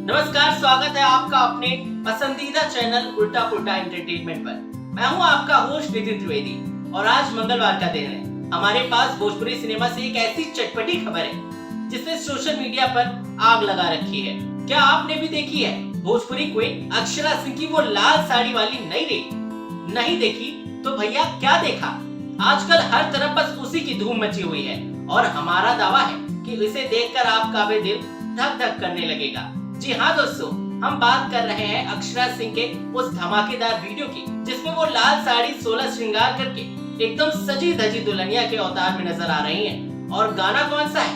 नमस्कार, स्वागत है आपका अपने पसंदीदा चैनल उल्टा पुल्टा एंटरटेनमेंट पर। मैं हूं आपका होस्ट नितिन त्रिवेदी और आज मंगलवार का दिन है। हमारे पास भोजपुरी सिनेमा से एक ऐसी चटपटी खबर है जिसने सोशल मीडिया पर आग लगा रखी है। क्या आपने भी देखी है भोजपुरी क्वीन अक्षरा सिंह की वो लाल साड़ी वाली नई रील? नहीं देखी तो भैया क्या देखा? आजकल हर तरफ बस उसी की धूम मची हुई है और हमारा दावा है कि इसे देखकर आपका भी दिल धक धक करने लगेगा। जी हाँ दोस्तों, हम बात कर रहे हैं अक्षरा सिंह के उस धमाकेदार वीडियो की जिसमें वो लाल साड़ी 16 श्रृंगार करके एकदम सजी धजी दुल्हनिया के अवतार में नजर आ रही हैं। और गाना कौन सा है?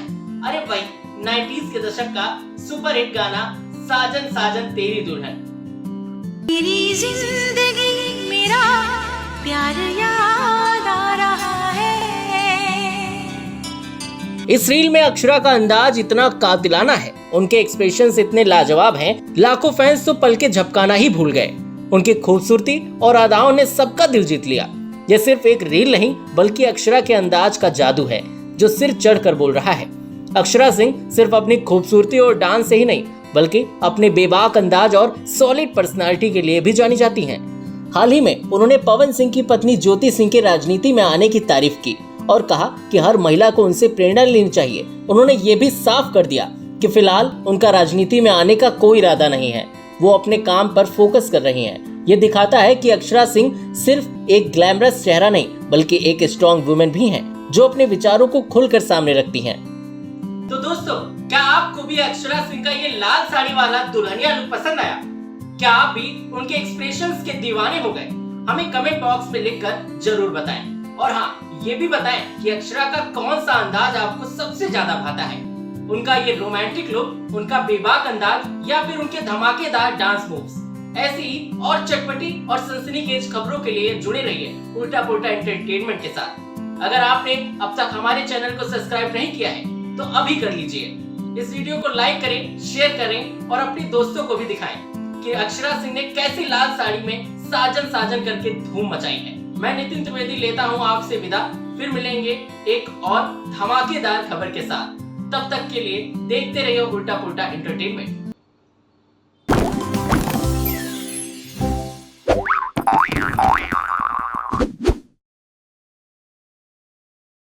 अरे भाई 90s के दशक का सुपर हिट गाना साजन साजन तेरी दुल्हन। तेरी जिंदगी मेरा प्यार याद आ रहा है। इस रील में अक्षरा का अंदाज इतना कातिलाना है, उनके एक्सप्रेशंस इतने लाजवाब हैं, लाखों फैंस तो पल के झपकाना ही भूल गए। उनकी खूबसूरती और अदाओं ने सबका दिल जीत लिया। यह सिर्फ एक रील नहीं बल्कि अक्षरा के अंदाज का जादू है जो सिर चढ़कर बोल रहा है। अक्षरा सिंह सिर्फ अपनी खूबसूरती और डांस से ही नहीं बल्कि अपने बेबाक अंदाज और सॉलिड पर्सनालिटी के लिए भी जानी जाती हैं। हाल ही में उन्होंने पवन सिंह की पत्नी ज्योति सिंह के राजनीति में आने की तारीफ की और कहा कि हर महिला को उनसे प्रेरणा लेनी चाहिए। उन्होंने ये भी साफ कर दिया कि फिलहाल उनका राजनीति में आने का कोई इरादा नहीं है, वो अपने काम पर फोकस कर रही हैं। ये दिखाता है कि अक्षरा सिंह सिर्फ एक ग्लैमरस चेहरा नहीं बल्कि एक स्ट्रॉन्ग वुमेन भी हैं जो अपने विचारों को खुलकर सामने रखती हैं। तो दोस्तों, क्या आपको भी अक्षरा सिंह का ये लाल साड़ी वाला दुल्हनिया लुक पसंद आया? क्या आप भी उनके एक्सप्रेशंस के दीवाने हो गए? हमें कमेंट बॉक्स में लिखकर जरूर बताएं। और हाँ, ये भी बताएं कि अक्षरा का कौन सा अंदाज आपको सबसे ज्यादा भाता है। उनका ये रोमांटिक लुक, उनका बेबाक अंदाज या फिर उनके धमाकेदार डांस मूव्स। ऐसी ही और चटपटी और सनसनीखेज खबरों के लिए जुड़े रहिए उल्टा पुल्टा एंटरटेनमेंट के साथ। अगर आपने अब तक हमारे चैनल को सब्सक्राइब नहीं किया है तो अभी कर लीजिए। इस वीडियो को लाइक करें, शेयर करें और अपने दोस्तों को भी दिखाएं कि अक्षरा सिंह ने कैसी लाल साड़ी में साजन साजन करके धूम मचाई है। मैं नितिन त्रिवेदी लेता हूँ आपसे विदा। फिर मिलेंगे एक और धमाकेदार खबर के साथ। तब तक के लिए देखते रहिए उल्टा पुल्टा एंटरटेनमेंट।